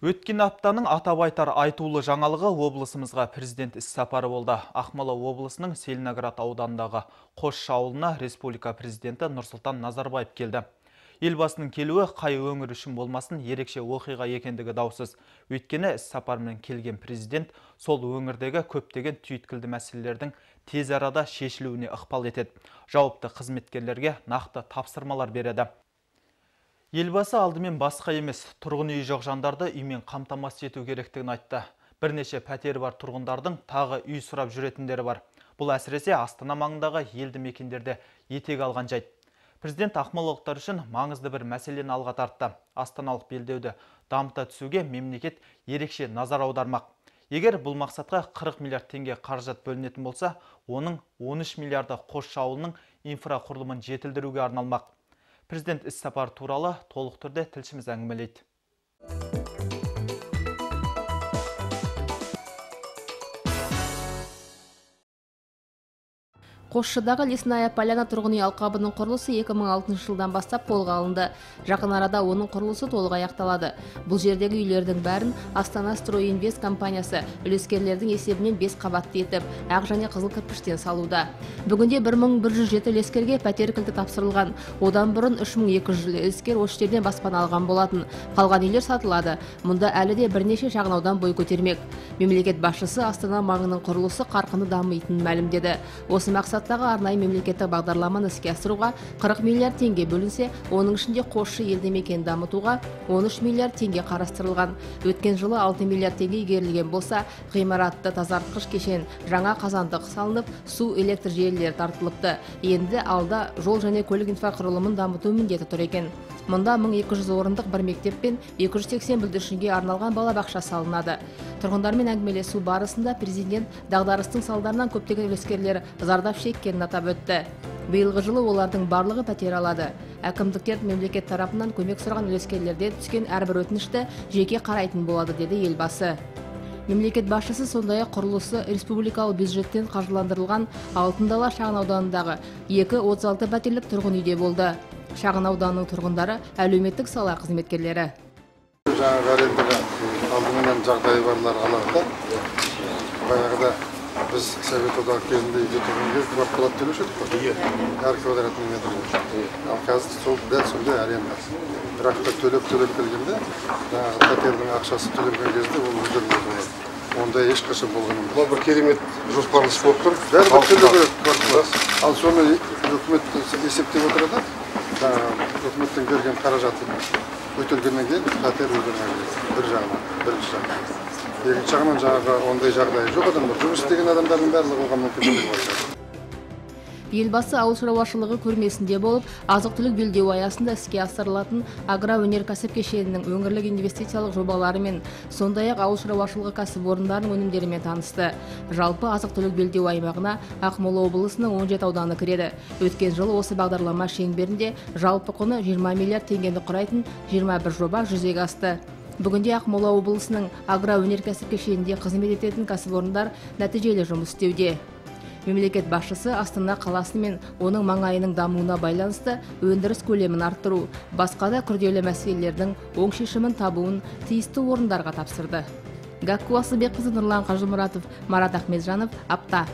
Өткен аптаның атап айтар айтулы жаңалығы облысымызға президент іс-сапары болды. Ақмола облысының Целиноград ауданындағы Қосшы ауылына республика президенті Нұрсұлтан Назарбаев келді. Елбасының келуі қай өңір үшін болмасын ерекше оқиға екендігі даусыз. Өйткені іс-сапармен келген президент сол өңірдегі көптеген түйткілді мәселелердің тез арада шешілуіне ықпал етеді. Жауапты қызметкерлерге нақты тапсырмалар береді. Елбасы алдымен басқа емес, тұрғын үй жоқ жандарды үймен қамтамасыз ету керектігін айтты. Бірнеше пәтері бар тұрғындардың тағы үй сұрап жүретіндері бар. Бұл әсіресе Астана маңындағы елді мекендерде етек алған жайт. Президент ақмолалықтар үшін маңызды бір мәселені алға тартты. Астаналық белдеуді дамыта түсуге мемлекет ерекше назар аудармақ. Егер бұл мақсатқа 40 миллиард теңге қаражат бөлінетін болса, оның 13 миллиарды Қосшы ауылының инфрақұрылымын жетілдіруге арналмақ. Президент іс-сапар туралы толық түрде тілшіміз әңгімелейді. Қосшыдағы Лесная Поляна тұрғын үй алқабының құрылысы 2006 жылдан бастап қолға алынды. Жақын арада оның құрылысы толық аяқталады. Бұл жердегі үйлердің бәрін Астана Строй Инвест компаниясы үлескерлердің есебінен 5 қабатты етіп, ақ және қызыл кірпіштен салуда. Бүгінде 1107 үлескерге пәтер кілті тапсырылған. Одан бұрын 3200 үлескер осы жерден баспана алған болатын. Қалған үйлер сатылады. Мұнда әлі де бірнеше шағын аудан бой көтермек. Мемлекет басшысы Астана маңының құрылысы қарқынды дамитынын мәлімдеді. Осы мақсаттағы арнайы мемлекеттік бағдарламаны іске асыруға 40 миллиард теңге бөлінсе, оның ішінде Қосшы елді мекен дамытуға 13 миллиард теңге қарастырылған. Өткен жылы 6 миллиард теңге игерілген болса, ғимаратты тазартқыш кешен, жаңа қазандық салынып, су электр желілері тартылыпты. Енді алда жол және көлік инфрақұрылымын дамыту міндеті тұр екен. Мұнда 1200 орындық бір мектеп пен 280 бүлдіршінге арналған балабақша салынады. Тұрғындармен әңгімелесу барысында президент дағдарыстың салдарынан көптеген үлескерлер зардап шеккенін атап өтті. Биылғы жылы олардың барлығы пәтер алады. Әкімдіктер мемлекет тарапынан көмек сұраған үлескерлерден түскен әрбір өтінішті жеке қарайтын болады, деді елбасы. Мемлекет басшысы сондай-ақ құрылысы республикалық бюджеттен қаржыландырылған Алтын дала шағын ауданындағы 236 пәтерлік тұрғын үйде болды. Шағын ауданның тұрғындары әлеуметтік сала қызметкерлері. Жаңағы арендаға алдымен жағдайы барлар алады. Баяғыда біз Совет одағы кезінде үйде тұрған кезде квартплата төлеуші едік. Әр квадратный метр. Ал қазір сол дәл сондай аренда. Бірақ та төлеп келгенде, жаңағы пәтердің ақшасы төленген кезде ол өздеріне ондай ешқашан болған емес. Бұл бір керемет жоспарлы іс болып тұр. Бәрібір төлеу керек квартплата. Ал соны үкімет есептеп отырады. Үкіметтен берген қаражаты өтелгеннен кейін пәтер өздеріне бір жағынан, бірінші жағынан. Екінші жағынан жаңағы ондай жағдайы жоқ адамдар. Жұмыс істеген адамдардың барлығы оған мүмкіндігі бар. Елбасы ауыл шаруашылығы көрмесінде болып, азық-түлік белдеуі аясында іске асырылатын агроөнеркәсіп кешенінің өңірлік инвестициялық жобалары мен сондай-ақ ауыл шаруашылығы кәсіпорындарының өнімдерімен танысты. Жалпы азық-түлік белдеуі аймағына Ақмола облысының 17 ауданы кіреді. Өткен жылы осы бағдарлама шеңберінде жалпы құны 20 миллиард теңгені құрайтын 21 жоба жүзеге асты. Бүгінде Ақмола облысының агроөнеркәсіп кешенінде қызмет ететін кәсіпорындар нәтижелі жұмыс істеуде. Мемлекет басшысы Астана қаласы мен оның маңайының дамуына байланысты өндіріс көлемін арттыру, басқа да күрделі мәселелердің оң шешімін табуын тиісті орындарға тапсырды. Гакку Асылбекқызы, Нұрлан Қажымұратов, Марат Ахметжанов, Апта.